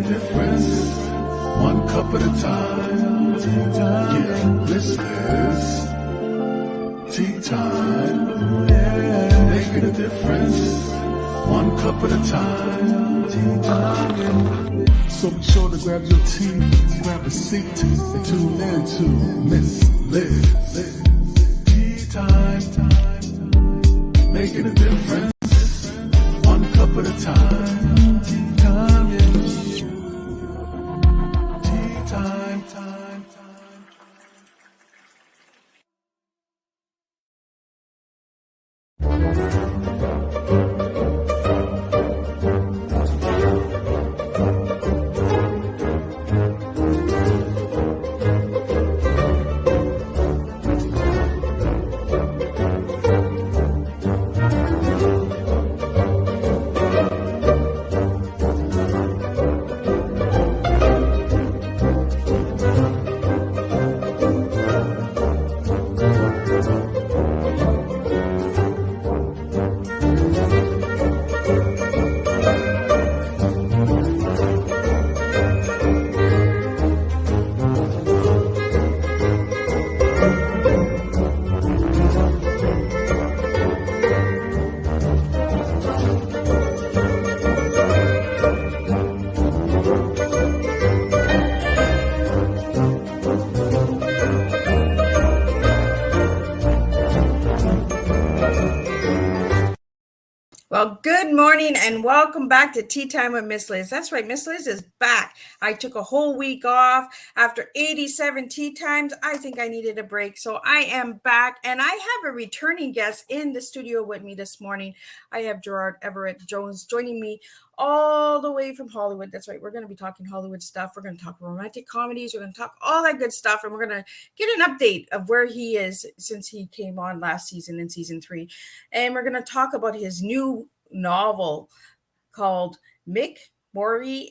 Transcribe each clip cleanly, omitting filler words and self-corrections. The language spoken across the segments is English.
difference, one cup at a time. Yeah, this is tea time. Yeah, making a difference, one cup at a time. Tea time. So be sure to grab your tea, grab a seat, and tune in to Miss Liz. Tea time, making a difference, one cup at a time. Tea time, yeah. Tea time, time. Well, good morning and welcome back to Tea Time with Miss Liz. That's right, Miss Liz is back. I took a whole week off after 87 tea times. I think I needed a break, so I am back and I have a returning guest in the studio with me this morning. I have Gerald Everett Jones joining me all the way from Hollywood. That's right, we're going to be talking Hollywood stuff. We're going to talk romantic comedies. We're going to talk all that good stuff, and we're going to get an update of where he is since he came on last season in season 3. And we're going to talk about his new novel called Mick Moira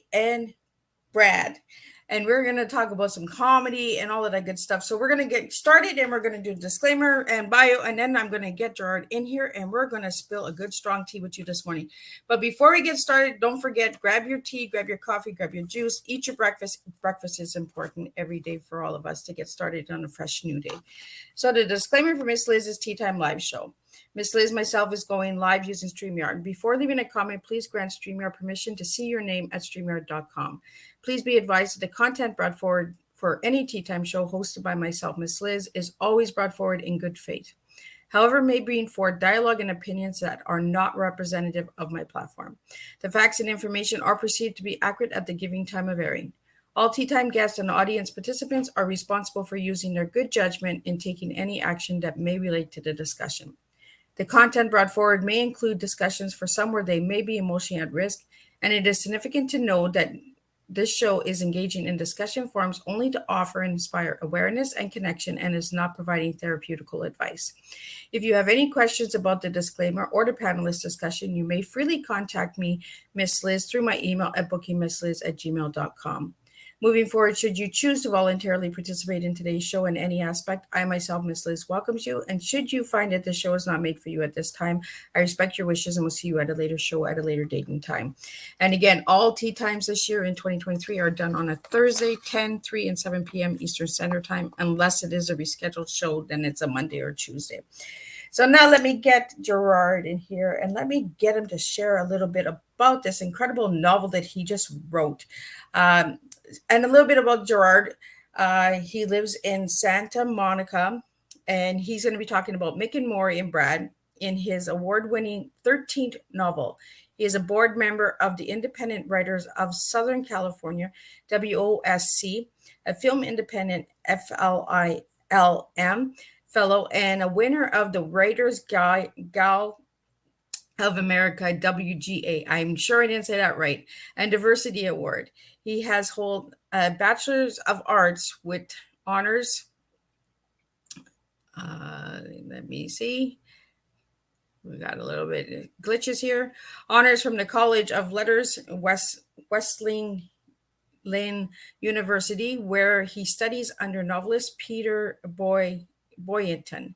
Brad. And we're going to talk about some comedy and all of that good stuff. So we're going to get started and we're going to do a disclaimer and bio. And then I'm going to get Gerard in here and we're going to spill a good strong tea with you this morning. But before we get started, don't forget, grab your tea, grab your coffee, grab your juice, eat your breakfast. Breakfast is important every day for all of us to get started on a fresh new day. So the disclaimer for Miss Liz's Tea Time live show. Miss Liz, myself, is going live using StreamYard. Before leaving a comment, please grant StreamYard permission to see your name at StreamYard.com. Please be advised that the content brought forward for any Tea Time show hosted by myself, Miss Liz, is always brought forward in good faith. However, may bring forward dialogue and opinions that are not representative of my platform. The facts and information are perceived to be accurate at the giving time of airing. All Tea Time guests and audience participants are responsible for using their good judgment in taking any action that may relate to the discussion. The content brought forward may include discussions for some where they may be emotionally at risk, and it is significant to know that this show is engaging in discussion forums only to offer and inspire awareness and connection and is not providing therapeutical advice. If you have any questions about the disclaimer or the panelist discussion, you may freely contact me, Miss Liz, through my email at bookingmissliz@gmail.com. Moving forward, should you choose to voluntarily participate in today's show in any aspect, I myself, Miss Liz, welcomes you. And should you find that the show is not made for you at this time, I respect your wishes and will see you at a later show at a later date and time. And again, all tea times this year in 2023 are done on a Thursday, 10, 3, and 7 p.m. Eastern Standard Time. Unless it is a rescheduled show, then it's a Monday or Tuesday. So now let me get Gerard in here and let me get him to share a little bit about this incredible novel that he just wrote. And a little bit about Gerard. He lives in Santa Monica, and he's going to be talking about Mick and Moira Brad in his award-winning 13th novel. He is a board member of the Independent Writers of Southern California, IWOSC, a film independent FLILM fellow, and a winner of the Writers Guild of America, WGA. I'm sure I didn't say that right. And Diversity Award. He has held a Bachelor's of Arts with honors. Let me see. We got a little bit of glitches here. Honors from the College of Letters, Wesleyan University, where he studies under novelist Peter Boynton. Boynton.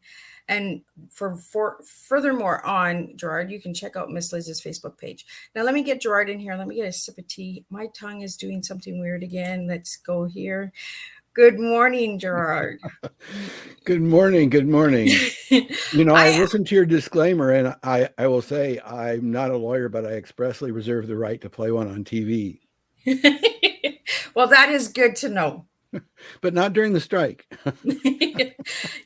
And for furthermore on, Gerard, you can check out Miss Liz's Facebook page. Now, let me get Gerard in here. Let me get a sip of tea. My tongue is doing something weird again. Let's go here. Good morning, Gerard. Good morning. Good morning. You know, I I listened to your disclaimer, and I will say I'm not a lawyer, but I expressly reserve the right to play one on TV, well, that is good to know. but not during the strike.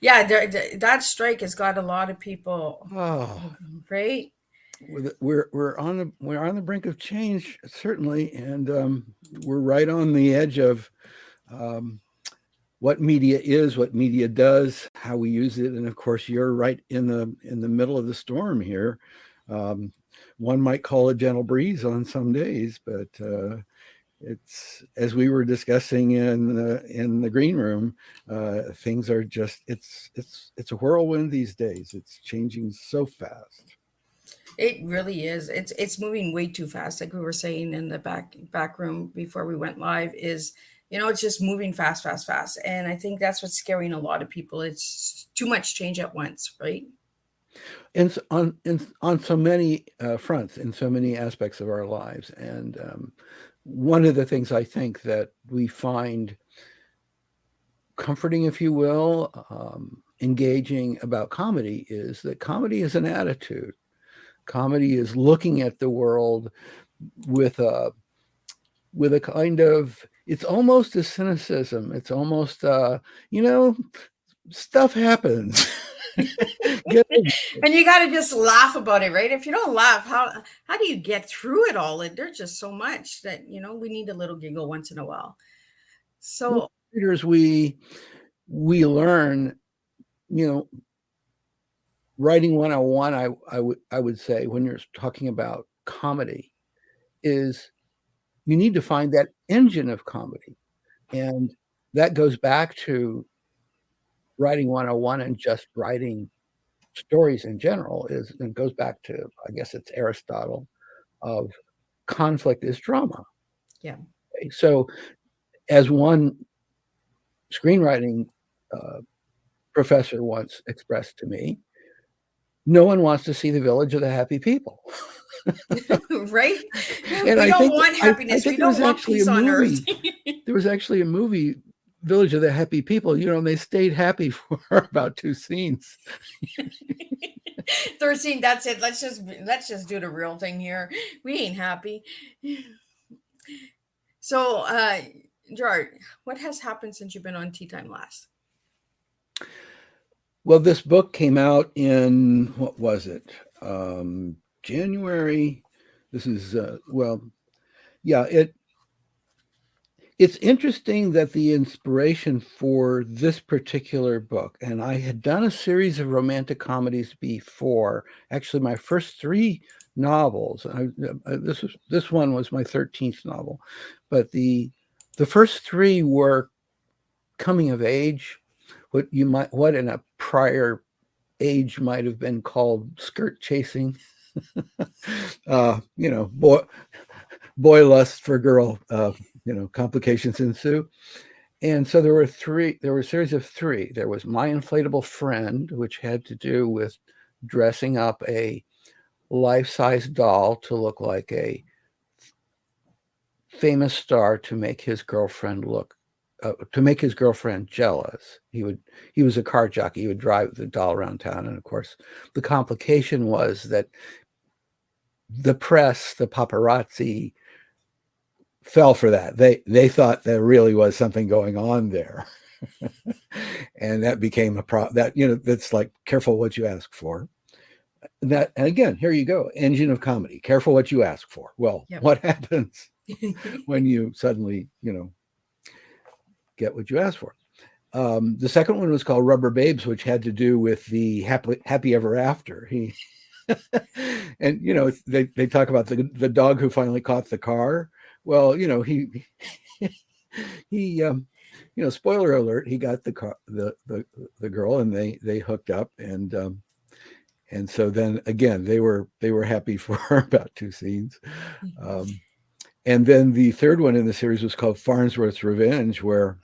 Yeah, that strike has got a lot of people, Oh, right? we're on the brink of change, certainly, and we're right on the edge of what media is, what media does, how we use it, and of course, you're right in the middle of the storm here. One might call it gentle breeze on some days, but it's, as we were discussing in the green room, things are just it's a whirlwind these days. It's changing so fast. It really is. It's moving way too fast. Like we were saying in the back room before we went live, is it's just moving fast, fast, fast. And I think that's what's scaring a lot of people. It's too much change at once, right? And on so many fronts, in so many aspects of our lives. And one of the things I think that we find comforting, if you will, engaging about comedy is that comedy is an attitude. Comedy is looking at the world with a kind of, it's almost a cynicism. It's almost, stuff happens. And you got to just laugh about it, right? If you don't laugh, how do you get through it all? And there's just so much that, we need a little giggle once in a while. So readers, we learn, writing 101, I would say, when you're talking about comedy, is you need to find that engine of comedy. And that goes back to writing 101 and just writing stories in general. It goes back to, I guess it's Aristotle, of conflict is drama. Yeah. Okay, so as one screenwriting professor once expressed to me, no one wants to see the Village of the Happy People. Right? And we don't want happiness. We don't want peace on earth. There was actually a movie, Village of the Happy People, and they stayed happy for about 2 scenes. 13, that's it. Let's just do the real thing here. We ain't happy. So, Gerard, what has happened since you've been on Teatime last? Well, this book came out in, what was it? January. This is, it's interesting that the inspiration for this particular book, and I had done a series of romantic comedies before, actually my first 3 novels. This one was my 13th novel, but the first 3 were coming of age, what in a prior age might have been called skirt chasing. Boy lust for girl, complications ensue. And so there were a series of 3. There was My Inflatable Friend, which had to do with dressing up a life-size doll to look like a famous star to make his girlfriend jealous. He was a car jockey. He would drive the doll around town. And of course, the complication was that the press, the paparazzi, fell for that. They thought there really was something going on there. And that became a problem. That's like, careful what you ask for. And again, here you go, engine of comedy. Careful what you ask for. Well, yep. What happens when you suddenly, get what you ask for? The second one was called Rubber Babes, which had to do with the happy ever after. And they talk about the dog who finally caught the car. Well, he spoiler alert, he got the car, the girl, and they hooked up, and so then again they were happy for about 2 scenes. And then the third one in the series was called Farnsworth's Revenge, where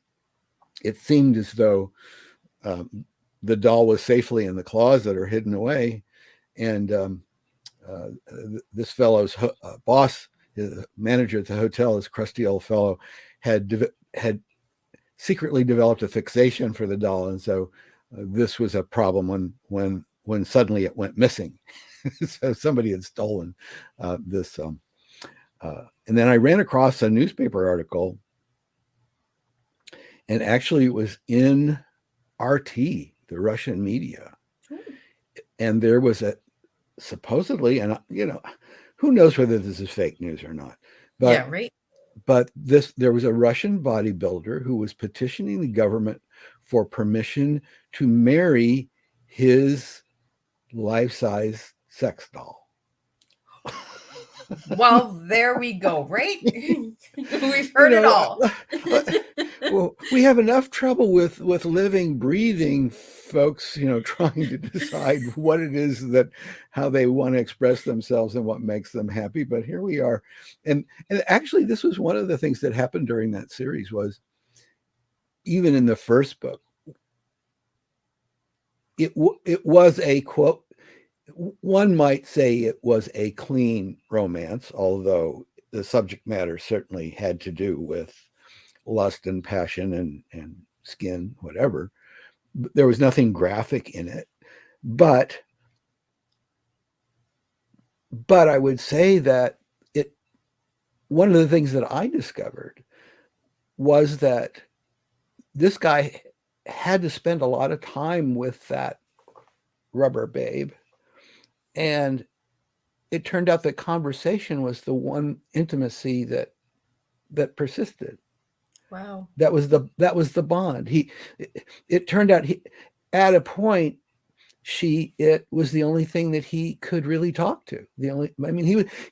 it seemed as though the doll was safely in the closet or hidden away. And this fellow's boss, his manager at the hotel, this crusty old fellow, had secretly developed a fixation for the doll, and so this was a problem when suddenly it went missing. So somebody had stolen this. And then I ran across a newspaper article, and actually it was in RT, the Russian media, and there was supposedly, and who knows whether this is fake news or not, but yeah, right. But there was a Russian bodybuilder who was petitioning the government for permission to marry his life-size sex doll. Well, there we go, right? We've heard it all. Well, we have enough trouble with living, breathing folks, trying to decide what it is how they want to express themselves and what makes them happy. But here we are. And actually, this was one of the things that happened during that series was, even in the first book, it was a quote, one might say it was a clean romance, although the subject matter certainly had to do with lust and passion and skin, whatever. There was nothing graphic in it. But I would say that one of the things that I discovered was that this guy had to spend a lot of time with that rubber babe. And it turned out that conversation was the one intimacy that persisted. Wow. That was the bond. It turned out at a point, it was the only thing that he could really talk to.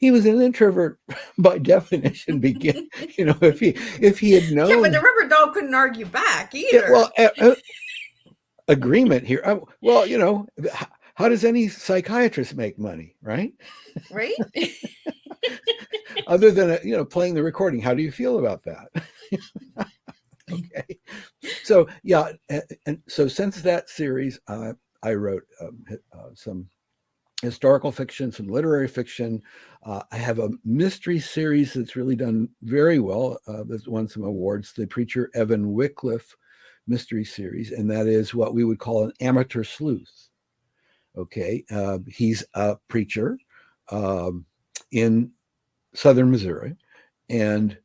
He was an introvert by definition. If he had known. Yeah, but the rubber doll couldn't argue back either. Yeah, well, agreement here. Well, how does any psychiatrist make money, right? Right. Other than playing the recording, how do you feel about that? Okay, so yeah, and so since that series, I wrote some historical fiction, some literary fiction. I have a mystery series that's really done very well. That's won some awards. The Preacher Evan Wycliffe mystery series, and that is what we would call an amateur sleuth. Okay, he's a preacher in southern Missouri, and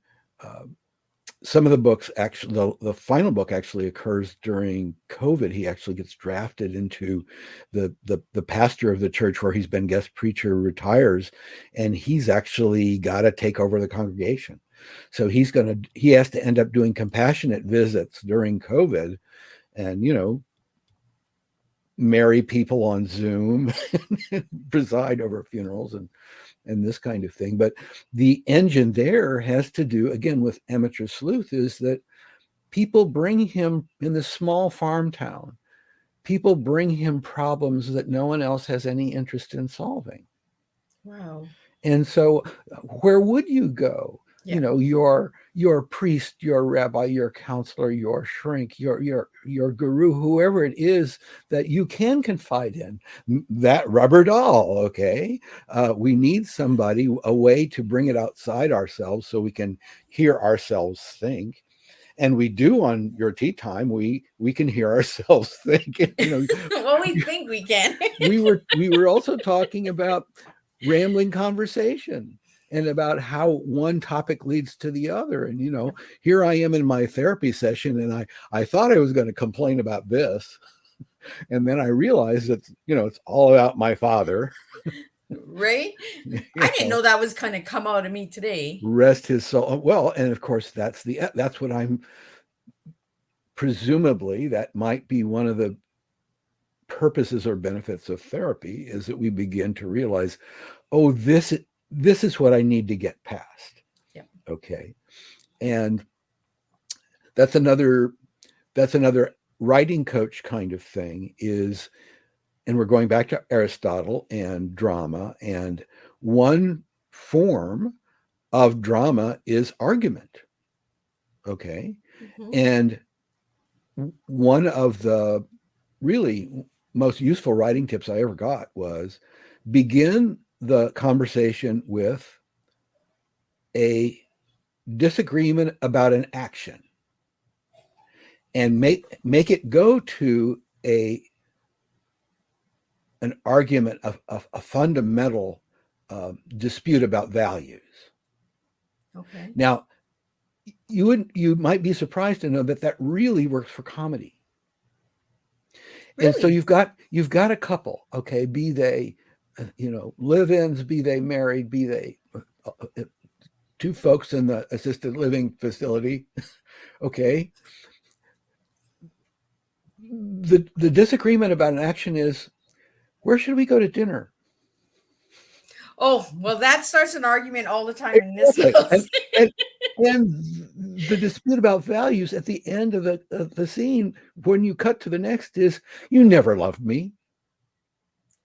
some of the books actually, the final book actually occurs during COVID. He actually gets drafted into the pastor of the church where he's been guest preacher retires, and he's actually got to take over the congregation. So he has to end up doing compassionate visits during COVID, and marry people on Zoom, and preside over funerals and this kind of thing. But the engine there has to do, again, with amateur sleuth, is that people bring him, in this small farm town, people bring him problems that no one else has any interest in solving. Wow. And so where would you go? Yeah. Your priest, your rabbi, your counselor, your shrink, your guru, whoever it is that you can confide in, that rubber doll. Okay, we need somebody, a way to bring it outside ourselves so we can hear ourselves think. And we do on your tea time. We can hear ourselves think. Well, we think we can. we were also talking about rambling conversation, and about how one topic leads to the other. And, here I am in my therapy session, and I thought I was going to complain about this. And then I realized that, it's all about my father. Right? I didn't know that was kind of come out of me today. Rest his soul. Well, and of course, that's what I'm, presumably, that might be one of the purposes or benefits of therapy, is that we begin to realize, oh, this is what I need to get past. Yeah. Okay. And that's another writing coach kind of thing is, and we're going back to Aristotle and drama, and one form of drama is argument. Okay. Mm-hmm. And one of the really most useful writing tips I ever got was begin the conversation with a disagreement about an action and make it go to an argument of a fundamental dispute about values. Okay. Now, you might be surprised to know that really works for comedy. Really? And so you've got a couple, okay, be they live-ins, be they married, be they two folks in the assisted living facility, okay. The disagreement about an action is, where should we go to dinner? Oh, well, that starts an argument all the time in this house. And the dispute about values at the end of the scene, when you cut to the next, is, you never loved me.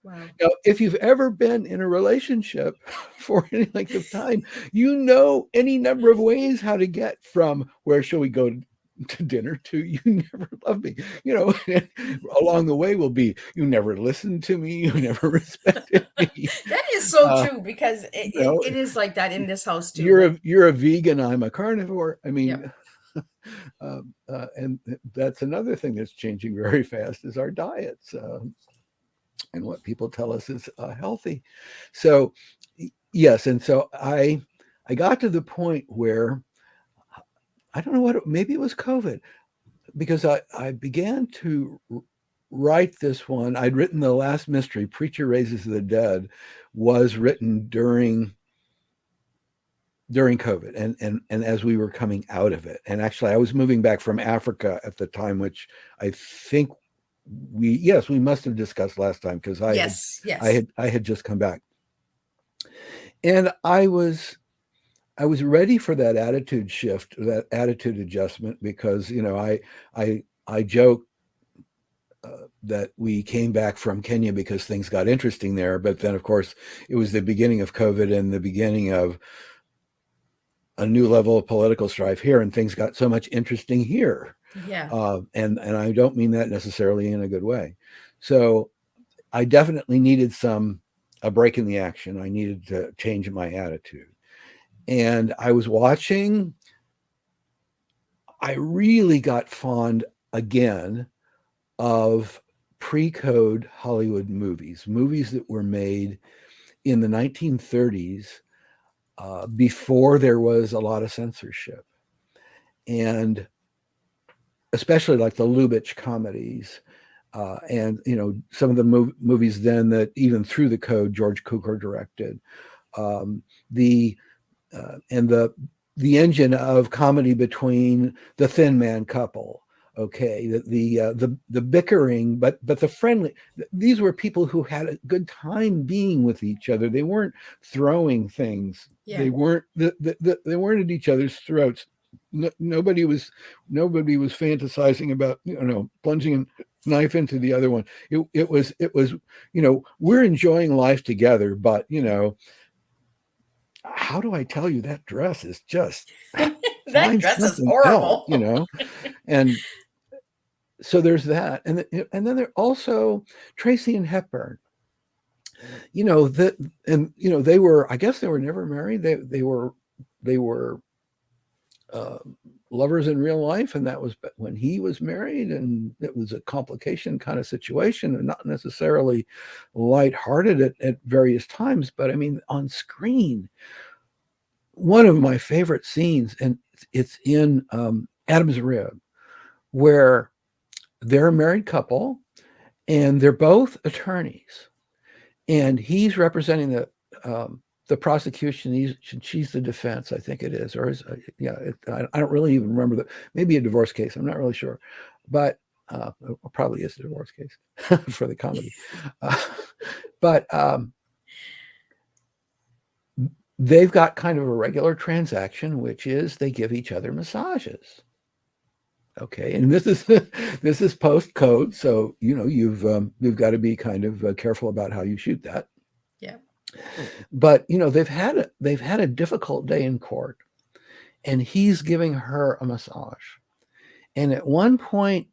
Wow. Now, if you've ever been in a relationship for any length of time, you know any number of ways how to get from where shall we go to dinner to you never loved me. Along the way will be, you never listened to me, you never respected me. That is so true, because it is like that in this house too. You're a vegan, I'm a carnivore. I mean, yeah. And that's another thing that's changing very fast is our diets. And what people tell us is healthy. So yes, and so I got to the point where I don't know maybe it was COVID, because I began to write this one. I'd written the last mystery, Preacher Raises the Dead, was written during COVID and as we were coming out of it. And actually I was moving back from Africa at the time, which I think we must have discussed last time, because I had just come back, and I was ready for that attitude shift, that attitude adjustment, because I joke that we came back from Kenya because things got interesting there, but then of course it was the beginning of COVID and the beginning of a new level of political strife here, and things got so much interesting here. Yeah. And I don't mean that necessarily in a good way. So I definitely needed a break in the action. I needed to change my attitude. And I was watching, I really got fond again of pre-code Hollywood movies that were made in the 1930s, before there was a lot of censorship. And especially like the Lubitsch comedies, and some of the movies then that even through the code George Cukor directed, the engine of comedy between the Thin Man couple, okay, the bickering, but the friendly. These were people who had a good time being with each other. They weren't throwing things. Yeah. They weren't at each other's throats. Nobody was fantasizing about plunging a knife into the other one. It was we're enjoying life together, but how do I tell you, that dress is just that dress is horrible, and so there's that, and then there also Tracy and Hepburn. They were, I guess they were never married. They were lovers in real life, and that was when he was married, and it was a complication kind of situation, and not necessarily lighthearted at various times. But I mean, on screen, one of my favorite scenes, and it's in Adam's Rib, where they're a married couple and they're both attorneys, and he's representing the prosecution, she's the defense, I think it is, or is, I don't really even remember maybe a divorce case, I'm not really sure, but it probably is a divorce case for the comedy. But they've got kind of a regular transaction, which is they give each other massages. Okay, and this is post code, so you've got to be kind of careful about how you shoot that. Yeah. But they've had a difficult day in court, and he's giving her a massage, and at one point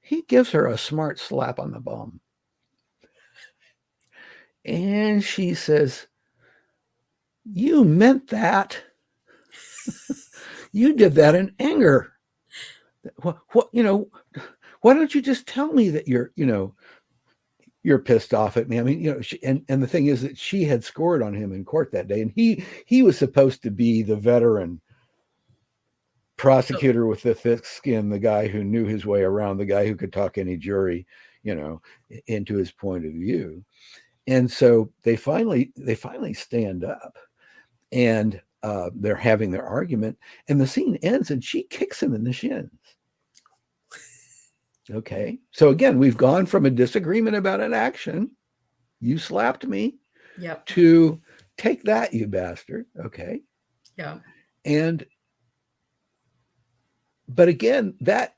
he gives her a smart slap on the bum. And she says, "You meant that. You did that in anger. What, why don't you just tell me that you're pissed off at me?" I mean, and the thing is that she had scored on him in court that day, and he was supposed to be the veteran prosecutor with the thick skin, the guy who knew his way around, the guy who could talk any jury, into his point of view. And so they finally stand up, and they're having their argument, and the scene ends, and she kicks him in the shins. Okay, so again, we've gone from a disagreement about an action, you slapped me, yep, to take that, you bastard. Okay, yeah, but again, that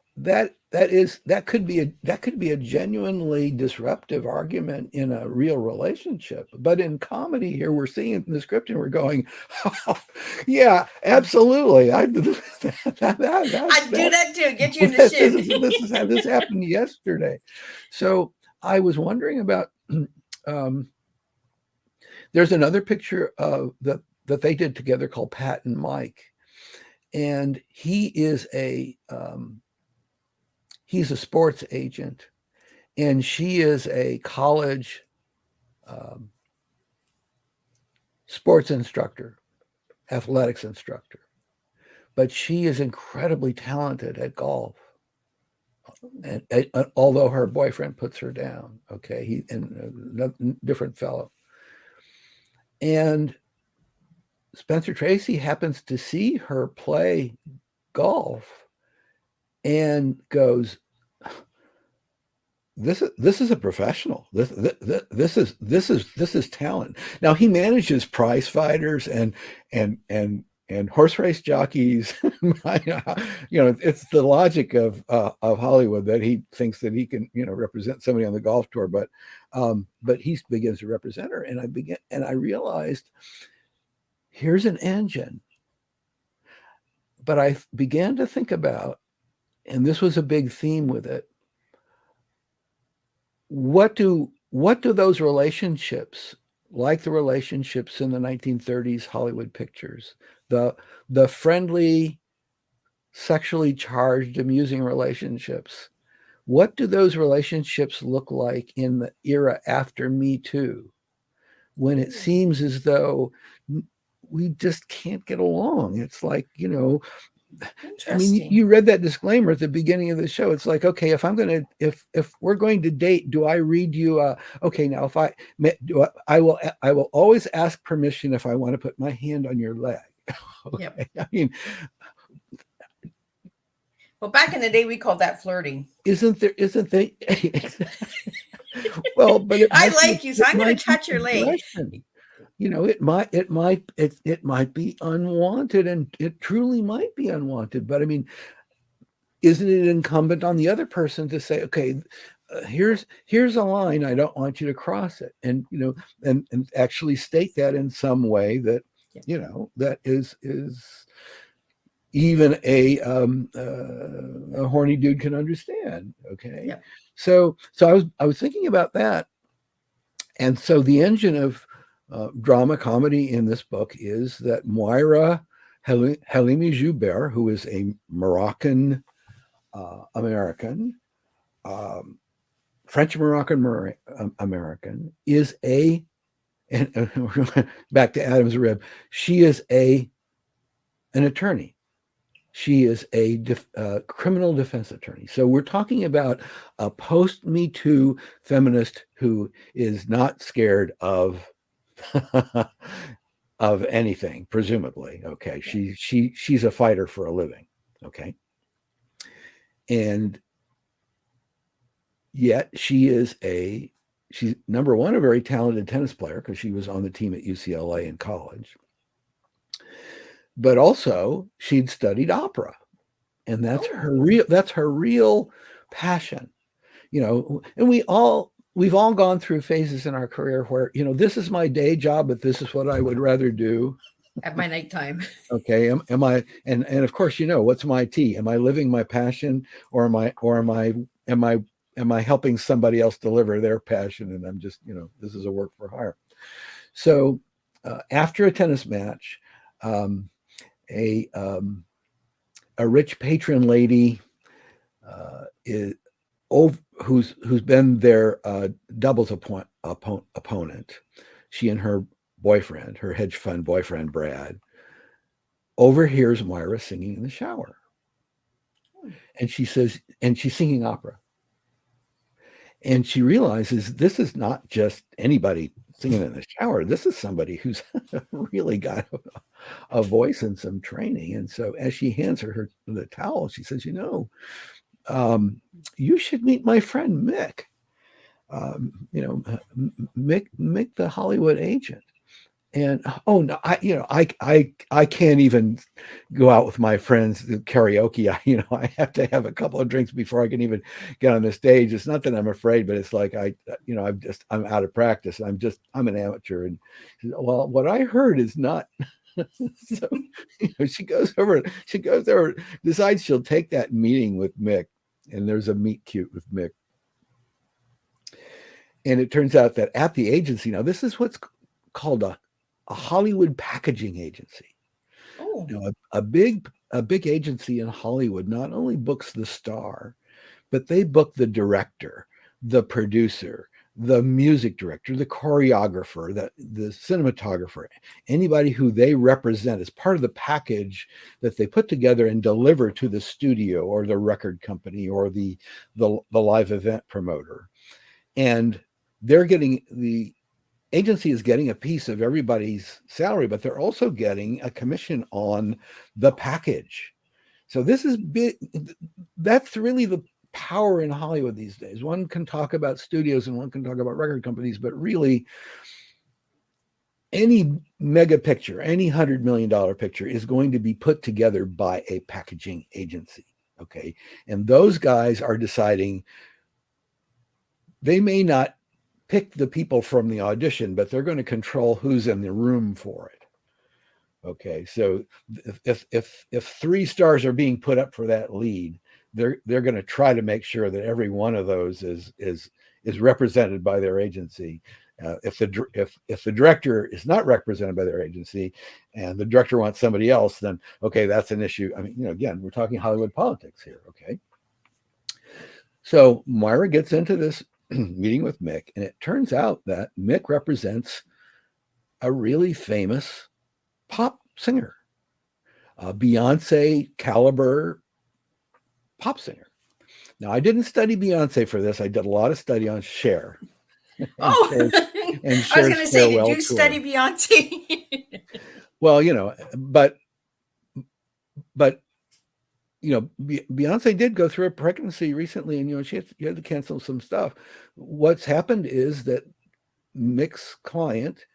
could be a genuinely disruptive argument in a real relationship. But in comedy here, we're seeing it in the script and we're going, oh, yeah, absolutely. I'd do that too. Get you in the shin. This happened yesterday. So I was wondering about, there's another picture of that they did together called Pat and Mike. And he is he's a sports agent, and she is a college sports instructor, athletics instructor. But she is incredibly talented at golf. And although her boyfriend puts her down, okay, he and a different fellow. And Spencer Tracy happens to see her play golf and goes, This is a professional. This is talent. Now he manages prize fighters and horse race jockeys. It's the logic of Hollywood that he thinks that he can represent somebody on the golf tour, but he begins to represent her, and I realized, here's an engine. But I began to think about, and this was a big theme with it, what do those relationships, like the relationships in the 1930s Hollywood pictures, the friendly, sexually charged, amusing relationships, what do those relationships look like in the era after Me Too, when it seems as though we just can't get along? It's like, I mean, you read that disclaimer at the beginning of the show. It's like, okay, if we're going to date, do I read you okay, now I will always ask permission if I want to put my hand on your leg. Okay. Yep. I mean, well, back in the day, we called that flirting. Isn't there? Well, but I like you, so I'm going to touch your leg. It might be unwanted, and it truly might be unwanted. But I mean, isn't it incumbent on the other person to say, okay, here's a line, I don't want you to cross it, and and actually state that in some way that that is even a horny dude can understand. Okay, yeah. So I was thinking about that, and so the engine of drama comedy in this book is that Moira Halimi Joubert, who is a Moroccan American, French Moroccan American, is and back to Adam's rib, she is an attorney. She is a criminal defense attorney. So we're talking about a post-Me Too feminist who is not scared of anything, presumably. Okay, she's a fighter for a living. Okay, and yet she's number one, a very talented tennis player, because she was on the team at UCLA in college, but also she'd studied opera, and that's her real passion. And we've all gone through phases in our career where, this is my day job, but this is what I would rather do at my nighttime. Okay. Am I, and of course, what's my tea? Am I living my passion, or am I am I helping somebody else deliver their passion? And I'm just, this is a work for hire. So after a tennis match, a rich patron lady who's been their doubles opponent, she and her boyfriend, her hedge fund boyfriend Brad, overhears Moira singing in the shower. And she says, and she's singing opera. And she realizes this is not just anybody singing in the shower. This is somebody who's really got a voice and some training. And so as she hands her the towel, she says, you should meet my friend Mick. Mick, the Hollywood agent. And oh no, I can't even go out with my friends to karaoke. I have to have a couple of drinks before I can even get on the stage. It's not that I'm afraid, but it's like I'm out of practice. I'm an amateur. And well, what I heard is not. So she goes over, decides she'll take that meeting with Mick, and there's a meet cute with Mick. And it turns out that at the agency, now this is what's called a Hollywood packaging agency. Oh. A big agency in Hollywood not only books the star, but they book the director, the producer, the music director, the choreographer, the cinematographer, anybody who they represent as part of the package that they put together and deliver to the studio or the record company or the live event promoter. And the agency is getting a piece of everybody's salary, but they're also getting a commission on the package. So this is big. That's really the power in Hollywood these days. One can talk about studios and one can talk about record companies, but really any mega picture, any $100 million picture is going to be put together by a packaging agency. Okay. And those guys are deciding, they may not pick the people from the audition, but they're going to control who's in the room for it. Okay, so if 3 stars are being put up for that lead, they're going to try to make sure that every one of those is represented by their agency. If the director is not represented by their agency, and the director wants somebody else, then okay, that's an issue. I mean, again, we're talking Hollywood politics here. Okay, so Moira gets into this meeting with Mick, and it turns out that Mick represents a really famous pop singer, a Beyonce caliber pop singer. Now, I didn't study Beyonce for this. I did a lot of study on Cher. Oh, I was going to say, did you study Beyonce? Well, but Beyonce did go through a pregnancy recently, and she had to cancel some stuff. What's happened is that Mick's client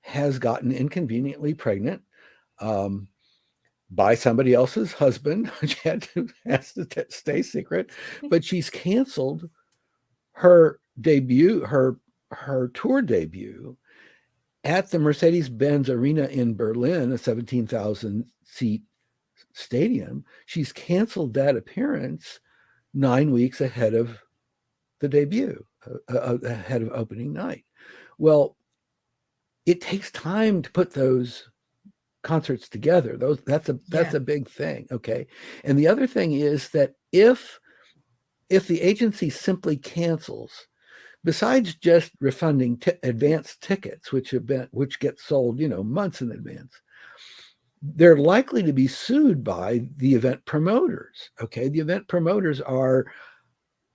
has gotten inconveniently pregnant by somebody else's husband, which has to stay secret. But she's canceled her debut, her tour debut at the Mercedes-Benz Arena in Berlin, a 17,000 seat stadium. She's canceled that appearance 9 weeks ahead of the debut, ahead of opening night. Well, it takes time to put those concerts together. That's a big thing. Okay. And the other thing is that if the agency simply cancels, besides just refunding advance tickets, which get sold, months in advance, they're likely to be sued by the event promoters. Okay. The event promoters are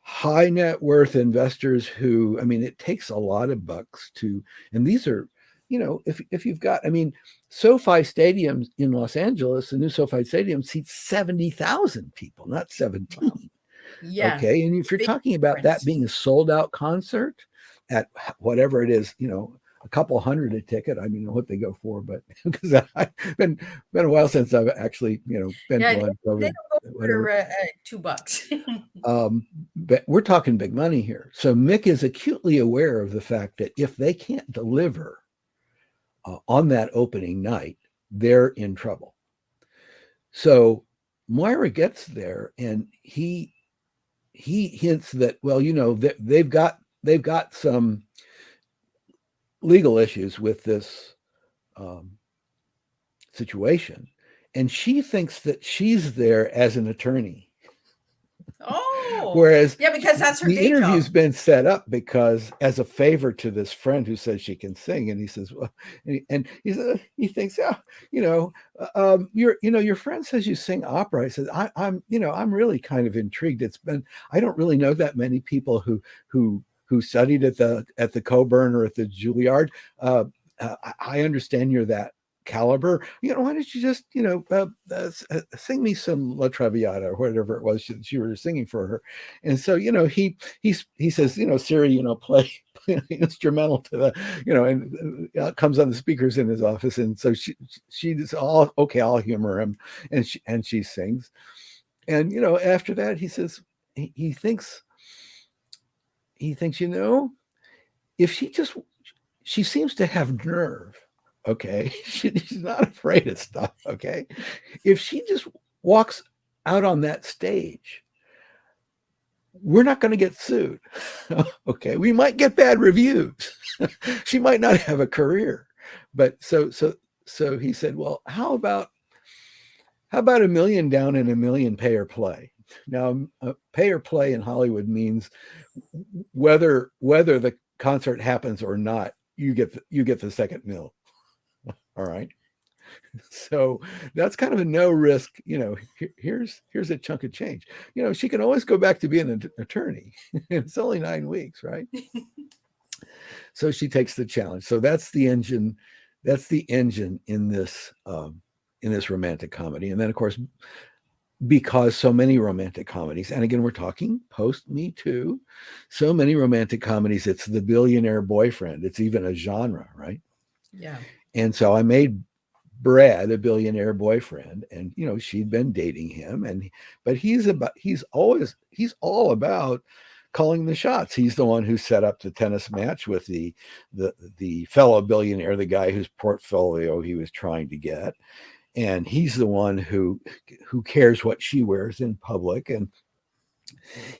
high net worth investors who, it takes a lot of bucks and these are, if you've got, SoFi Stadium in Los Angeles, the new SoFi Stadium seats 70,000 people, not 17. Yeah. Okay. And if you're talking about that being a sold out concert at whatever it is, a couple hundred a ticket. I don't know what they go for, but because I've been a while since I've actually, been to one. They don't go for $2. But we're talking big money here. So Mick is acutely aware of the fact that if they can't deliver on that opening night, they're in trouble. So Moira gets there, and he he hints that, well, they've got some legal issues with this situation, and she thinks that she's there as an attorney. Oh, whereas yeah, because that's her the day interview's job. been set up because as a favor to this friend who says she can sing, and he says, well, and he thinks, your friend says you sing opera. I said, I'm really kind of intrigued. I don't really know that many people who studied at the Coburn or at the Juilliard. I understand you're that caliber. Why don't you just sing me some La Traviata or whatever it was that you were singing for her. And so he says, Siri, play instrumental to the, and comes on the speakers in his office. And so she's all okay, I'll humor him, and she sings. And after that he says he thinks if she seems to have nerve. Okay. She's not afraid of stuff. Okay. If she just walks out on that stage, we're not going to get sued. Okay. We might get bad reviews. She might not have a career. But so he said, well, how about $1 million down and $1 million pay or play? Now, pay or play in Hollywood means whether the concert happens or not, you get the second $1 million. All right. So that's kind of a no risk, here's a chunk of change. She can always go back to being an attorney. It's only 9 weeks, right? So she takes the challenge. So that's the engine in this romantic comedy. And then, of course, because so many romantic comedies, and again, we're talking post Me Too, so many romantic comedies, it's the billionaire boyfriend. It's even a genre, right? Yeah. And so I made Brad a billionaire boyfriend, and she'd been dating him, but he's all about calling the shots. He's the one who set up the tennis match with the fellow billionaire, the guy whose portfolio he was trying to get. And he's the one who cares what she wears in public. And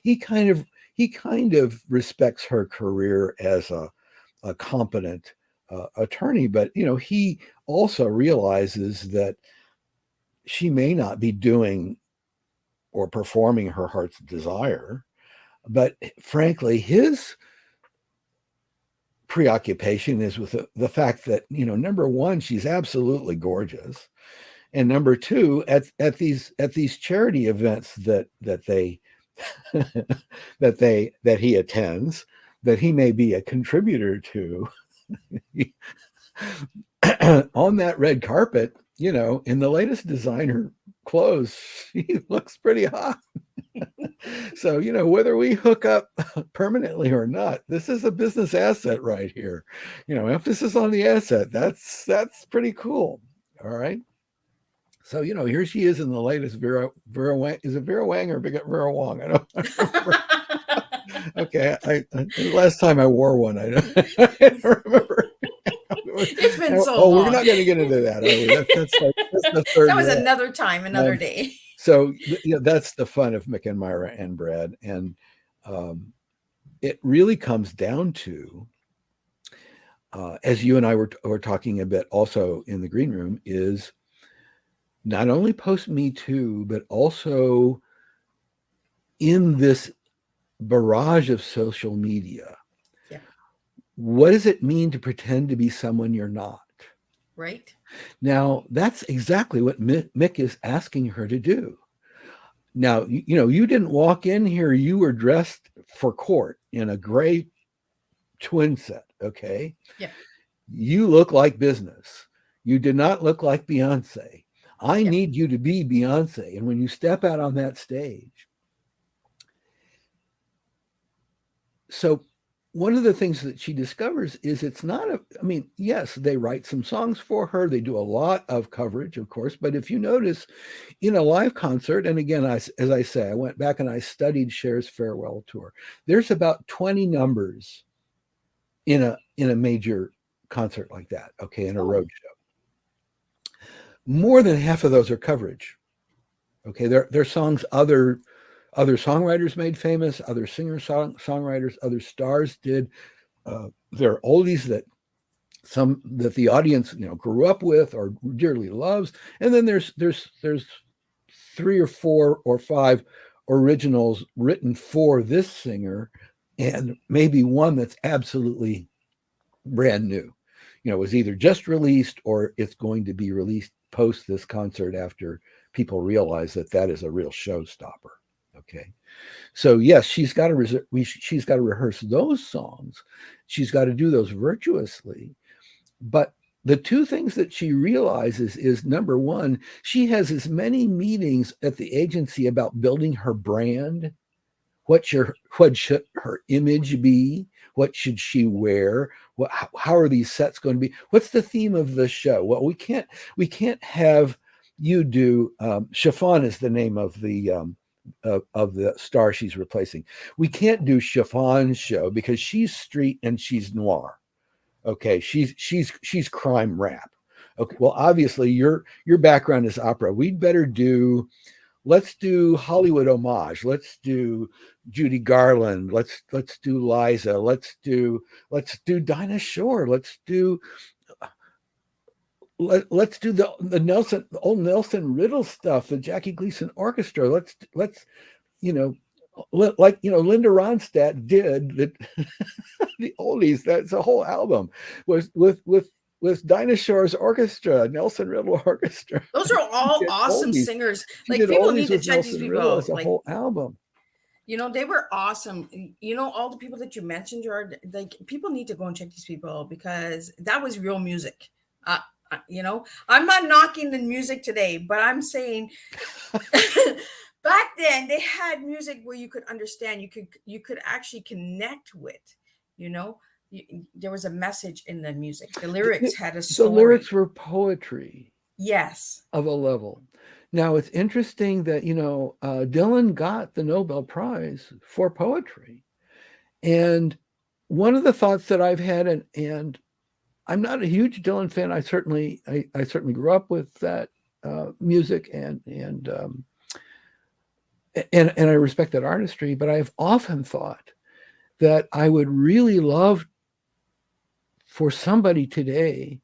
he kind of respects her career as a competent attorney, but he also realizes that she may not be doing or performing her heart's desire. But frankly, his preoccupation is with the fact that, number one, she's absolutely gorgeous. And number two, at these charity events that he attends, that he may be a contributor to, on that red carpet, in the latest designer clothes, she looks pretty hot. So, whether we hook up permanently or not, this is a business asset right here. Emphasis on the asset. That's pretty cool. All right. So, here she is in the latest Vera Wang. Is it Vera Wang or Vera Wong? I don't remember. Okay. Last time I wore one, I don't remember. It's been so long. We're not going to get into that, are we? That's the third. That was another time, another day. So that's the fun of Mick and Moira and Brad. And it really comes down to, as you and I were talking a bit also in the green room, is not only post Me Too, but also in this barrage of social media. Yeah. What does it mean to pretend to be someone you're not? Right. Now, that's exactly what Mick is asking her to do. Now, you didn't walk in here, you were dressed for court in a gray twin set, okay? Yeah. You look like business. You did not look like Beyonce. I need you to be Beyonce. And when you step out on that stage. So one of the things that she discovers is it's not yes, they write some songs for her. They do a lot of coverage, of course. But if you notice in a live concert, and again, as I say, I went back and I studied Cher's farewell tour. There's about 20 numbers in a major concert like that, okay, in a road show. More than half of those are coverage. Okay, they're songs other other songwriters made famous, other songwriters, other stars did. There are oldies that the audience grew up with or dearly loves, and then there's 3 or 4 or 5 originals written for this singer, and maybe one that's absolutely brand new. It was either just released or it's going to be released post this concert after people realize that is a real showstopper. Okay. So yes, she's got to rehearse those songs. She's got to do those virtuously. But the two things that she realizes is, number one, she has as many meetings at the agency about building her brand. What should her image be? What should she wear? How are these sets going to be? What's the theme of the show? Well, we can't have you do Chiffon is the name of the star she's replacing. We can't do Chiffon's show because she's street and she's noir. Okay, she's crime rap. Okay, well, obviously your background is opera. Let's do Hollywood homage. Let's do Judy Garland. Let's do Liza. Let's do Dinah Shore. Let's do the old Nelson Riddle stuff, the Jackie Gleason Orchestra. Let's Linda Ronstadt did the oldies. That's a whole album was with Dinah Shore's orchestra, Nelson Riddle Orchestra. Those are all awesome oldies. singers. Like, people need to check these people out. It's a whole album. They were awesome. All the people that you mentioned, Gerard, like, people need to go and check these people out because that was real music. I'm not knocking the music today, but I'm saying back then they had music where you could understand, you could actually connect with, there was a message in the music. The lyrics had a story. The lyrics were poetry. Yes. Of a level. Now, it's interesting that, Dylan got the Nobel Prize for poetry. And one of the thoughts that I've had, and I'm not a huge Dylan fan. I certainly grew up with that music and I respect that artistry, but I've often thought that I would really love for somebody today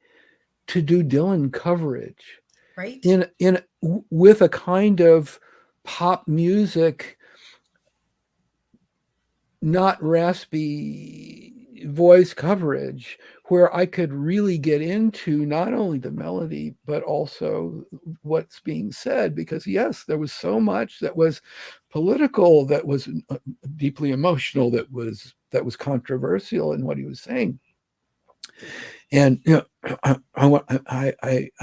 to do Dylan coverage, right? With a kind of pop music, not raspy voice coverage, where I could really get into not only the melody but also what's being said, because yes, there was so much that was political, that was deeply emotional, that was controversial in what he was saying. And I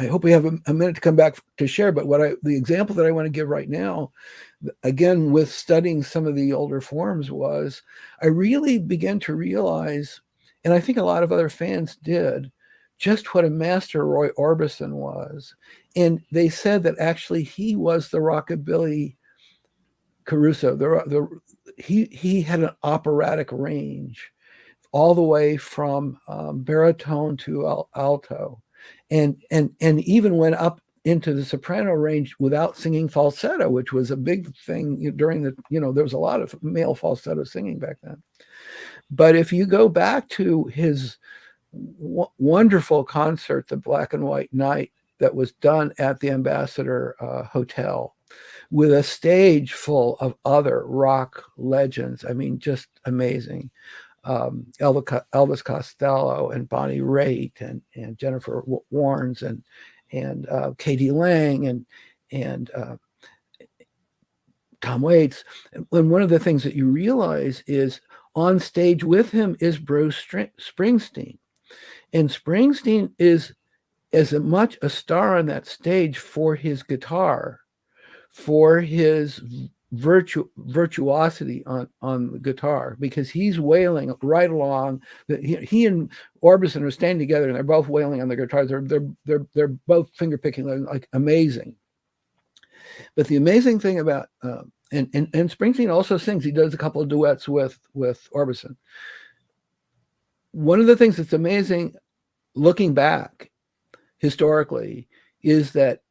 hope we have a minute to come back to share, but the example that I want to give right now, again, with studying some of the older forms, was I really began to realize, and I think a lot of other fans did, just what a master Roy Orbison was. And they said that actually he was the rockabilly Caruso. He had an operatic range all the way from baritone to alto, and even went up into the soprano range without singing falsetto, which was a big thing during there was a lot of male falsetto singing back then. But if you go back to his wonderful concert, the Black and White Night, that was done at the Ambassador Hotel, with a stage full of other rock legends, I mean, just amazing. Elvis Costello and Bonnie Raitt and Jennifer Warnes and Katie Lang and Tom Waits. And one of the things that you realize is on stage with him is Bruce Springsteen. And Springsteen is as much a star on that stage for his guitar, for his virtuosity on the guitar, because he's wailing right along. He and Orbison are standing together and they're both wailing on the guitars. They're both finger picking, like amazing. But the amazing thing about and Springsteen also sings. He does a couple of duets with Orbison. One of the things that's amazing, looking back historically, is that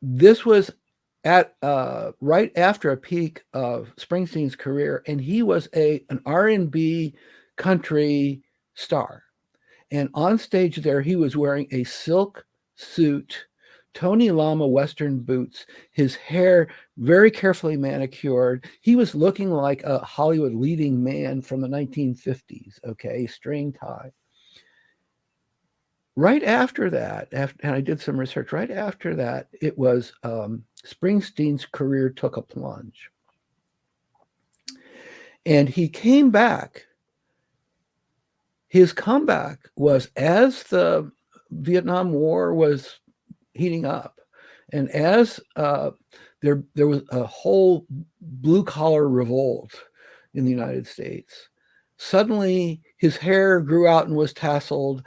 this was at right after a peak of Springsteen's career, and he was an R&B country star. And on stage there, he was wearing a silk suit, Tony Lama Western boots, his hair very carefully manicured. He was looking like a Hollywood leading man from the 1950s, okay, string tie. Right after that, and I did some research, right after that, it was Springsteen's career took a plunge. And he came back. His comeback was as the Vietnam War was heating up, and as there was a whole blue-collar revolt in the United States. Suddenly, his hair grew out and was tasseled.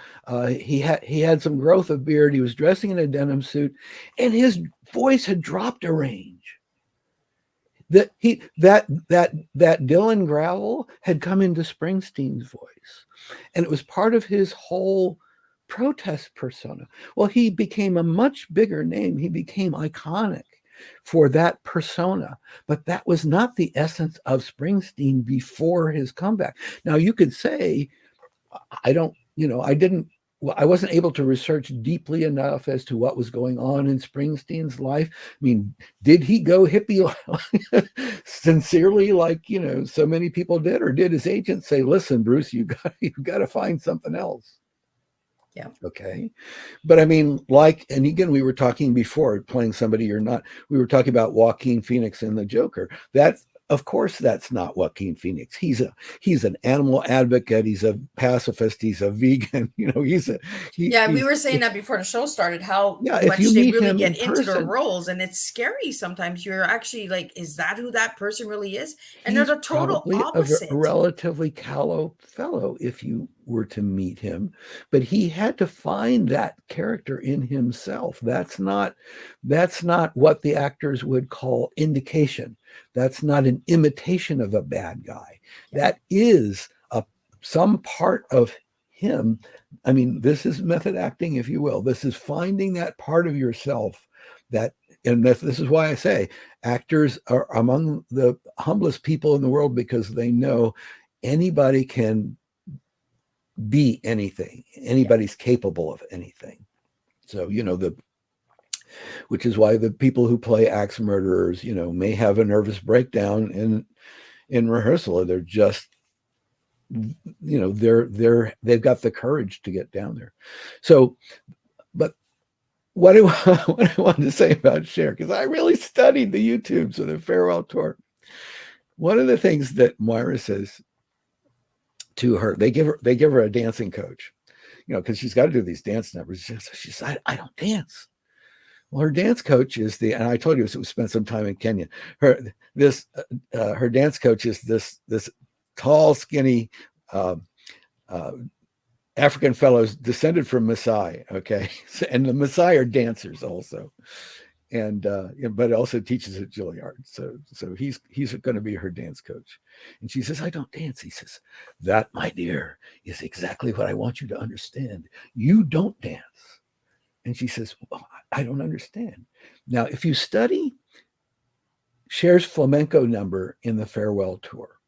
He had some growth of beard. He was dressing in a denim suit, and his voice had dropped a range. That Dylan gravel had come into Springsteen's voice, and it was part of his whole protest persona. Well, he became a much bigger name. He became iconic for that persona, but that was not the essence of Springsteen before his comeback. Now, you could say, I wasn't able to research deeply enough as to what was going on in Springsteen's life. I mean, did he go hippie sincerely, like, so many people did, or did his agent say, listen, Bruce, you got to find something else? Yeah. Okay. But I mean, and again, we were talking before, playing somebody you're not, we were talking about Joaquin Phoenix in The Joker. Of course, that's not Joaquin Phoenix. He's an animal advocate. He's a pacifist. He's a vegan. We were saying that before the show started, how much they really get into their roles, and it's scary sometimes. You're actually like, is that who that person really is? And they're the total opposite. A relatively callow fellow, if you were to meet him, but he had to find that character in himself. That's not what the actors would call indication. That's not an imitation of a bad guy. That is some part of him. I mean, this is method acting, if you will. This is finding that part of yourself and this is why I say actors are among the humblest people in the world, because they know anybody can be anything. Anybody's capable of anything. So, which is why the people who play axe murderers, may have a nervous breakdown in rehearsal. They're just, they've got the courage to get down there. So, but what I wanted to say about Cher, because I really studied the YouTubes of the farewell tour. One of the things that Moira says to her, they give her a dancing coach, because she's got to do these dance numbers. She says, I don't dance. Well, her dance coach is and I told you we spent some time in Kenya. Her dance coach is this tall, skinny African fellows descended from Maasai. Okay, and the Maasai are dancers also, and but also teaches at Juilliard. So he's going to be her dance coach. And she says, I don't dance. He says, that, my dear, is exactly what I want you to understand. You don't dance. And she says, well, I don't understand. Now, if you study Cher's flamenco number in the farewell tour,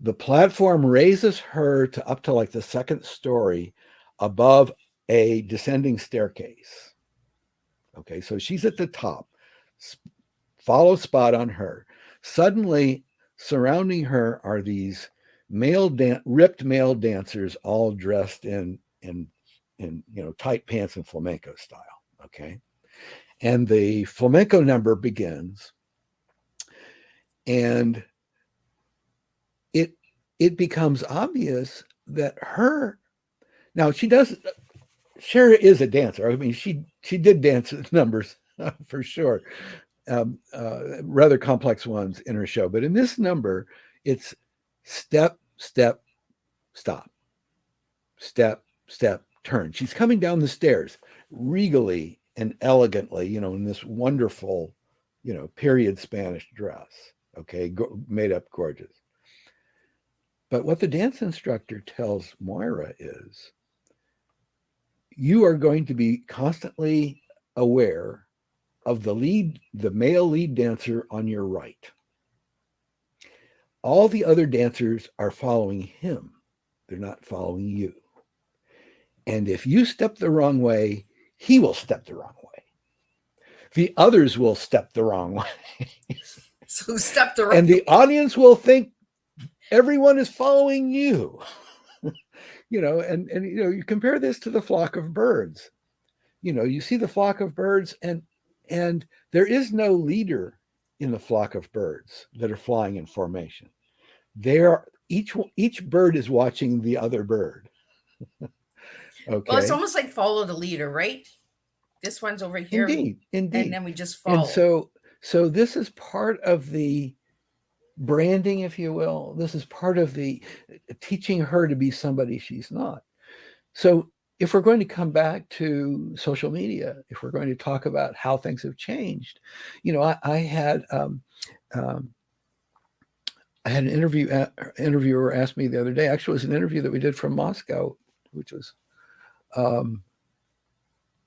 the platform raises her up to like the second story above a descending staircase. Okay, so she's at the top. Follow spot on her. Suddenly, surrounding her are these ripped male dancers, all dressed in tight pants and flamenco style. Okay, and the flamenco number begins, and it becomes obvious that Cher is a dancer. I mean, she did dance numbers for sure, rather complex ones in her show. But in this number, it's step, step, stop, step, step, turn. She's coming down the stairs regally and elegantly, in this wonderful, period Spanish dress. Okay, made up gorgeous. But what the dance instructor tells Moira is, you are going to be constantly aware of the male lead dancer on your right. All the other dancers are following him. They're not following you. And if you step the wrong way, he will step the wrong way. The others will step the wrong way. So step the right. And the audience will think everyone is following you. And you compare this to the flock of birds. You see the flock of birds, and there is no leader in the flock of birds that are flying in formation. Each bird is watching the other bird. Okay. Well, it's almost like follow the leader, right? This one's over here. Indeed. And then we just follow. And so this is part of the branding, if you will. This is part of the teaching her to be somebody she's not. So if we're going to come back to social media, if we're going to talk about how things have changed, I had an interviewer ask me the other day. Actually, it was an interview that we did from Moscow, which was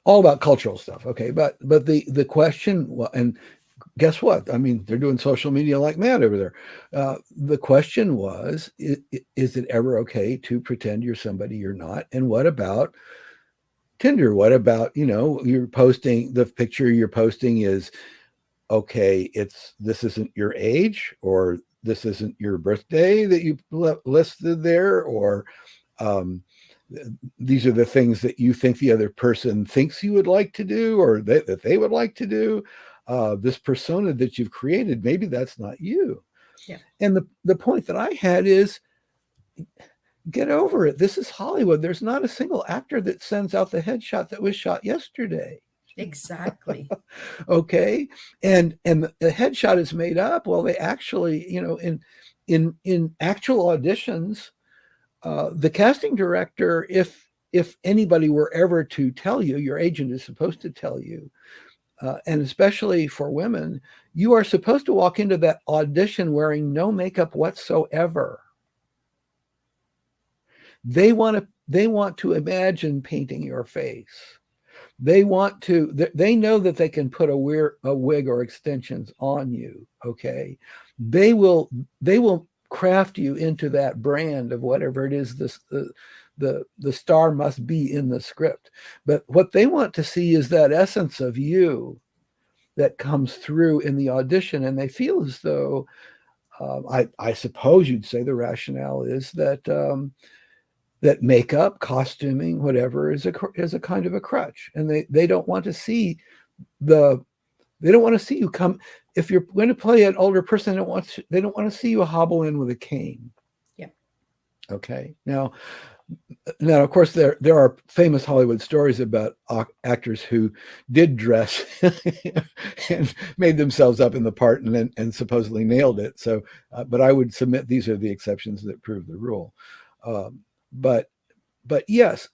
all about cultural stuff. Okay, but the question, and guess what? I mean, they're doing social media like mad over there. The question was, is it ever okay to pretend you're somebody you're not? And what about Tinder? What about, you're posting, the picture you're posting is, okay, this isn't your age, or this isn't your birthday that you listed there, or these are the things that you think the other person thinks you would like to do, or that they would like to do. This persona that you've created, maybe that's not you. Yeah. And the point that I had is, get over it. This is Hollywood. There's not a single actor that sends out the headshot that was shot yesterday. Exactly. Okay. And the headshot is made up. Well, they actually, in actual auditions, the casting director, if anybody were ever to tell you, your agent is supposed to tell you, and especially for women, you are supposed to walk into that audition wearing no makeup whatsoever. They want to imagine painting your face. They know that they can put a wig or extensions on you. Okay. They will craft you into that brand of whatever it is the star must be in the script. But what they want to see is that essence of you that comes through in the audition. And they feel as though, I suppose you'd say the rationale is that that makeup, costuming, whatever, is a kind of a crutch. And they don't want to see you come. If you're going to play an older person, they don't want to see you hobble in with a cane. Yeah. Okay. Now, of course, there are famous Hollywood stories about actors who did dress and made themselves up in the part and supposedly nailed it. So, but I would submit these are the exceptions that prove the rule. But yes,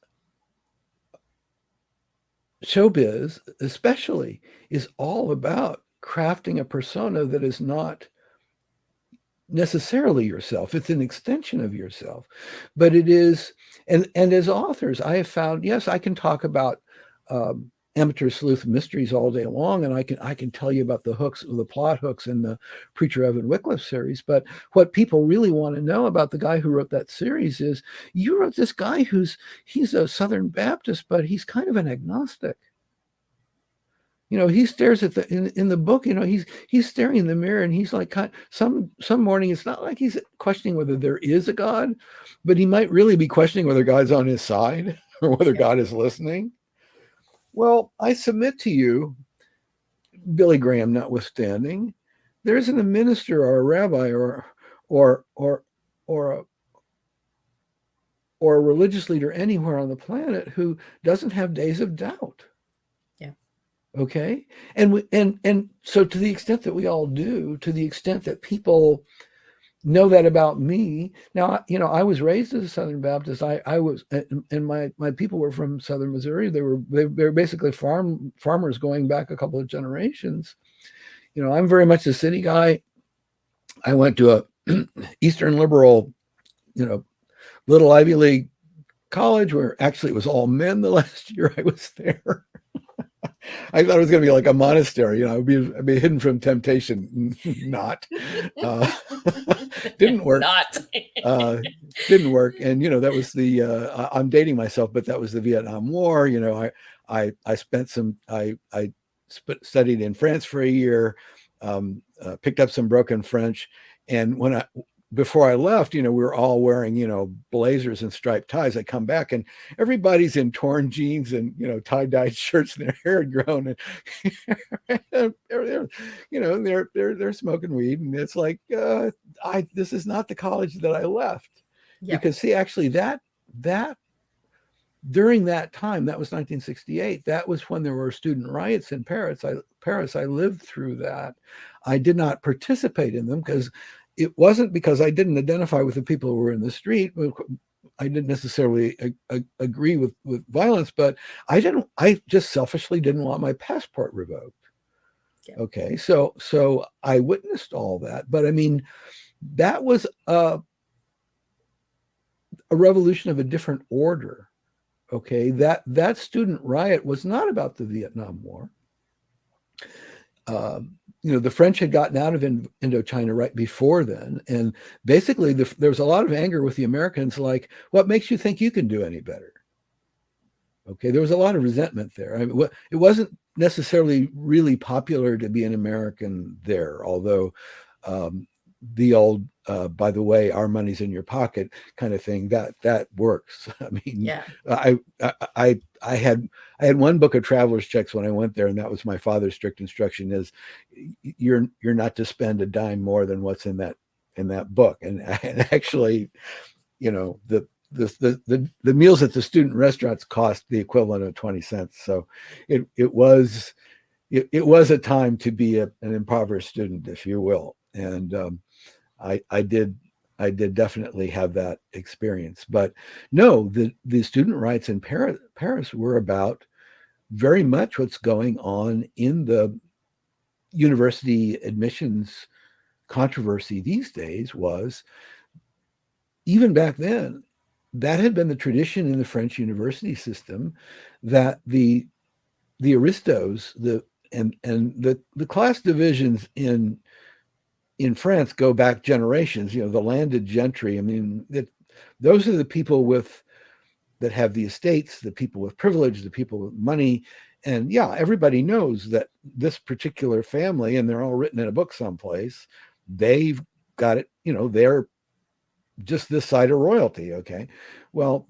showbiz especially is all about crafting a persona that is not necessarily yourself. It's an extension of yourself, but it is. And as authors, I have found, yes, I can talk about amateur sleuth mysteries all day long, and I can tell you about the plot hooks in the Preacher Evan Wycliffe series. But what people really want to know about the guy who wrote that series is, you wrote this guy he's a Southern Baptist, but he's kind of an agnostic. He stares at in the book, he's staring in the mirror, and he's like, some morning, it's not like he's questioning whether there is a God, but he might really be questioning whether God's on his side or whether God is listening. Well, I submit to you, Billy Graham notwithstanding, there isn't a minister or a rabbi or a religious leader anywhere on the planet who doesn't have days of doubt. Okay. And so to the extent that we all do, to the extent that people know that about me. Now, I was raised as a Southern Baptist. I was, and my people were from Southern Missouri. They were basically farmers going back a couple of generations. I'm very much a city guy. I went to a Eastern liberal, little Ivy League college where actually it was all men the last year I was there. I thought it was going to be like a monastery, I'd be hidden from temptation. Not, uh, didn't work. Not. Didn't work. And, that was I'm dating myself, but that was the Vietnam War. I spent I studied in France for a year, picked up some broken French. And before I left, we were all wearing, blazers and striped ties. I come back and everybody's in torn jeans and, tie-dyed shirts, and their hair had grown. And they're smoking weed. And it's like, this is not the college that I left. Yep. Because see, actually that during that time, that was 1968. That was when there were student riots in Paris. I lived through that. I did not participate in them because it wasn't because I didn't identify with the people who were in the street. I didn't necessarily agree with violence, but I just selfishly didn't want my passport revoked. Yeah. Okay. So I witnessed all that, but I mean, that was a revolution of a different order. Okay. That student riot was not about the Vietnam War. The French had gotten out of Indochina right before then. And basically there was a lot of anger with the Americans, like, what makes you think you can do any better? Okay, there was a lot of resentment there. I mean, it wasn't necessarily really popular to be an American there, although the old, by the way, our money's in your pocket kind of thing, that works. I mean, yeah. I had one book of traveler's checks when I went there, and that was my father's strict instruction: is you're not to spend a dime more than what's in that book. And actually, the meals at the student restaurants cost the equivalent of 20 cents. So it was a time to be an impoverished student, if you will. And I did definitely have that experience. But no, the student rights in Paris were about very much what's going on in the university admissions controversy these days. Was even back then, that had been the tradition in the French university system, that the aristos, and the class divisions in France go back generations. The landed gentry. I mean, those are the people that have the estates, the people with privilege, the people with money. And yeah, everybody knows that this particular family, and they're all written in a book someplace, they've got it, they're just this side of royalty. Okay. Well,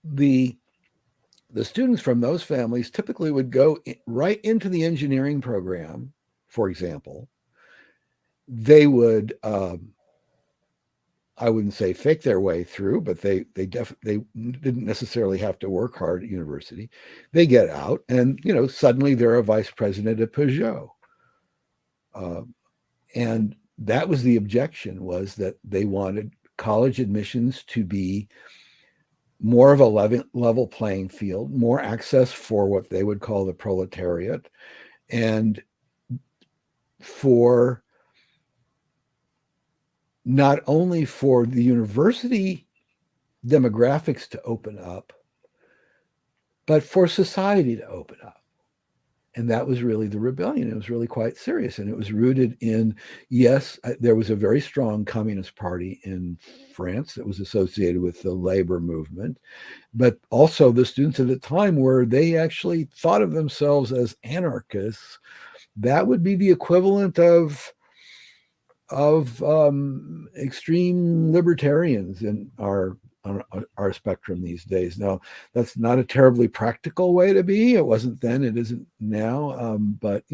the students from those families typically would go right into the engineering program, for example. They would, I wouldn't say fake their way through, but they didn't necessarily have to work hard at university. They get out, and suddenly they're a vice president at Peugeot. And that was the objection, was that they wanted college admissions to be more of a level playing field, more access for what they would call the proletariat, and for not only for the university demographics to open up, but for society to open up. And that was really the rebellion. It was really quite serious. And it was rooted in, yes, there was a very strong communist party in France that was associated with the labor movement, but also the students at the time they actually thought of themselves as anarchists. That would be the equivalent of extreme libertarians in our spectrum these days. Now, that's not a terribly practical way to be. It wasn't then, it isn't now. But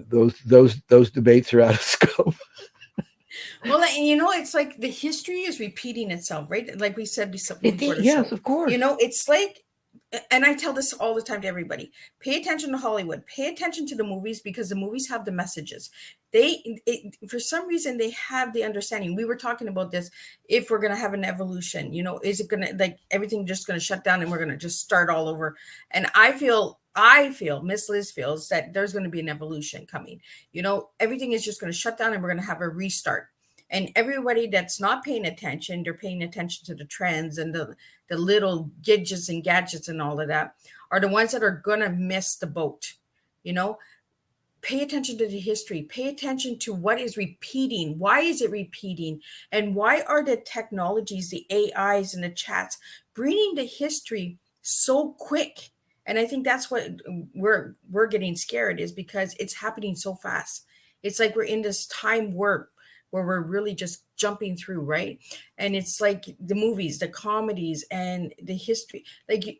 those debates are out of scope. Well, it's like the history is repeating itself, right? Like we said before the yes, show. Of course. It's like, and I tell this all the time to everybody: pay attention to Hollywood, pay attention to the movies, because the movies have the messages. For some reason, they have the understanding. We were talking about this. If we're going to have an evolution, is it going to, like, everything just going to shut down and we're going to just start all over? And I feel Miss Liz feels that there's going to be an evolution coming. Everything is just going to shut down and we're going to have a restart. And everybody that's not paying attention, they're paying attention to the trends and the little gadgets and all of that, are the ones that are going to miss the boat. You know, pay attention to the history, pay attention to what is repeating. Why is it repeating? And why are the technologies, the AIs and the chats bringing the history so quick? And I think that's what we're getting scared, is because it's happening so fast. It's like we're in this time warp where we're really just jumping through, right? And it's like the movies, the comedies, and the history. Like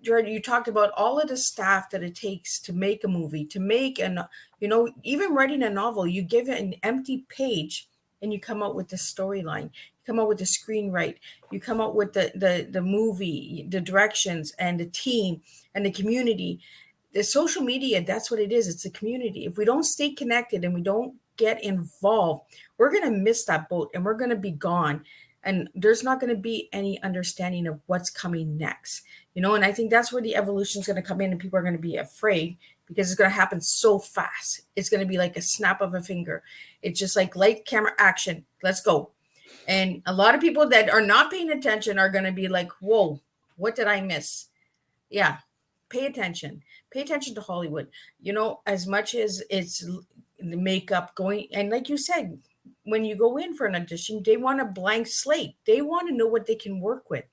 Gerard, you talked about all of the staff that it takes to make a movie, to make even writing a novel. You give it an empty page and you come out with the storyline. You come out with the screenwrite. You come out with the movie, the directions, and the team and the community. The social media, that's what it is. It's a community. If we don't stay connected and we don't get involved, we're going to miss that boat and we're going to be gone. And there's not going to be any understanding of what's coming next, and I think that's where the evolution is going to come in, and people are going to be afraid because it's going to happen so fast. It's going to be like a snap of a finger. It's just like light, camera, action. Let's go. And a lot of people that are not paying attention are going to be like, whoa, what did I miss? Yeah. Pay attention to Hollywood, as much as it's the makeup going. And like you said, when you go in for an audition, they want a blank slate. They want to know what they can work with.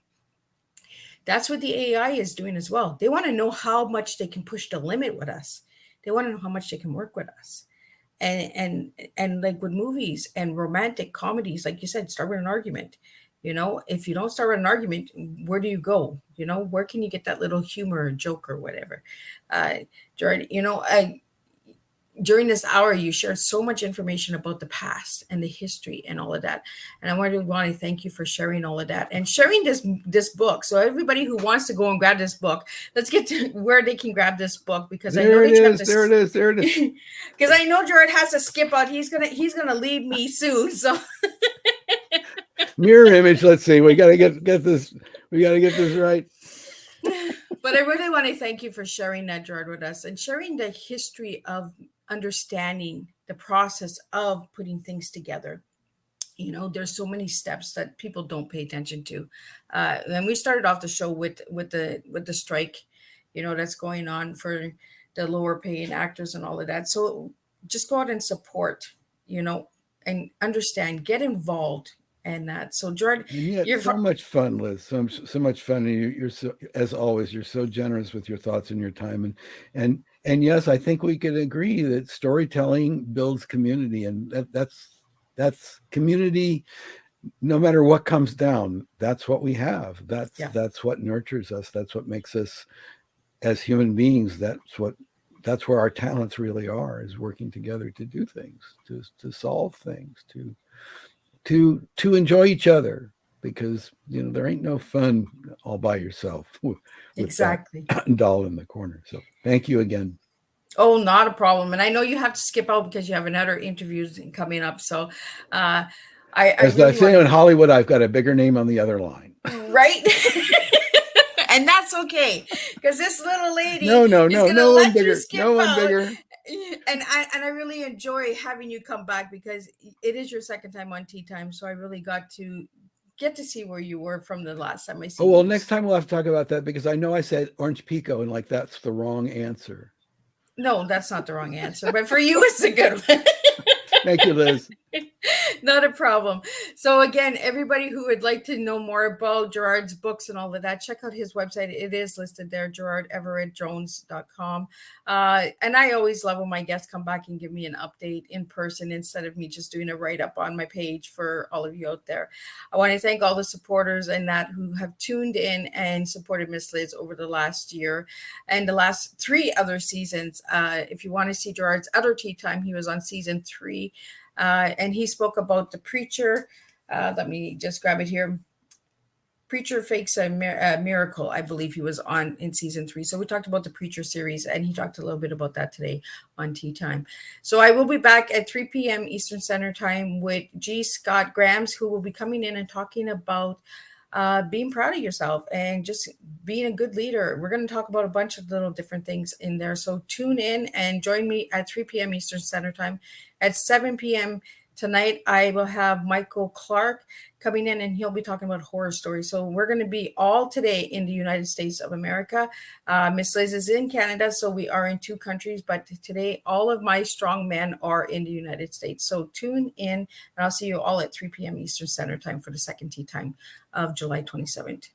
That's what the AI is doing as well. They want to know how much they can push the limit with us. They want to know how much they can work with us. And like with movies and romantic comedies, like you said, start with an argument. If you don't start with an argument, where do you go? Where can you get that little humor or joke or whatever? Jordan, during this hour, you shared so much information about the past and the history and all of that. And I want to thank you for sharing all of that and sharing this book. So everybody who wants to go and grab this book, let's get to where they can grab this book, because there I know it is. Because I know Jared has to skip out. He's gonna leave me soon. So mirror image. Let's see. We gotta get this. We gotta get this right. But I really want to thank you for sharing that, Gerard, with us, and sharing the history of understanding the process of putting things together. There's so many steps that people don't pay attention to. And we started off the show with the strike, that's going on for the lower paying actors and all of that. So just go out and support, and understand, get involved. And that. So, Jordan, you're so much fun, Liz. So much fun. And you're so, as always, you're so generous with your thoughts and your time. And yes, I think we could agree that storytelling builds community, and that's community. No matter what comes down, that's what we have. That's what nurtures us. That's what makes us as human beings. That's where our talents really are, is working together to do things, to solve things, to enjoy each other, because there ain't no fun all by yourself with exactly that doll in the corner. So thank you again. Oh, not a problem. And I know you have to skip out because you have another interviews coming up. So as I say in Hollywood, I've got a bigger name on the other line. Right. And that's okay, because this little lady no one bigger. No one bigger. And I really enjoy having you come back, because it is your second time on Tea Time. So I really got to see where you were from the last time I see you. Well, next time we'll have to talk about that, because I know I said Orange Pico and that's the wrong answer. No, that's not the wrong answer, but for you, it's a good one. Thank you, Liz. Not a problem. So again, everybody who would like to know more about Gerard's books and all of that, check out his website. It is listed there, geraldeverettjones.com. And I always love when my guests come back and give me an update in person, instead of me just doing a write-up on my page for all of you out there. I want to thank all the supporters and that who have tuned in and supported Miss Liz over the last year and the last 3 other seasons. If you want to see Gerard's other Tea Time, he was on season 3. And he spoke about the preacher. Let me just grab it here. Preacher Fakes a Miracle, I believe he was on in season 3. So we talked about the Preacher series, and he talked a little bit about that today on Tea Time. So I will be back at 3 p.m. Eastern Standard Time with G. Scott Grams, who will be coming in and talking about being proud of yourself and just being a good leader. We're going to talk about a bunch of little different things in there. So tune in and join me at 3 p.m. Eastern Standard Time. At 7 p.m. Tonight, I will have Michael Clark coming in, and he'll be talking about horror stories. So we're going to be all today in the United States of America. Miss Liz is in Canada, so we are in 2 countries. But today, all of my strong men are in the United States. So tune in, and I'll see you all at 3 p.m. Eastern Standard Time for the second tea time of July 27th.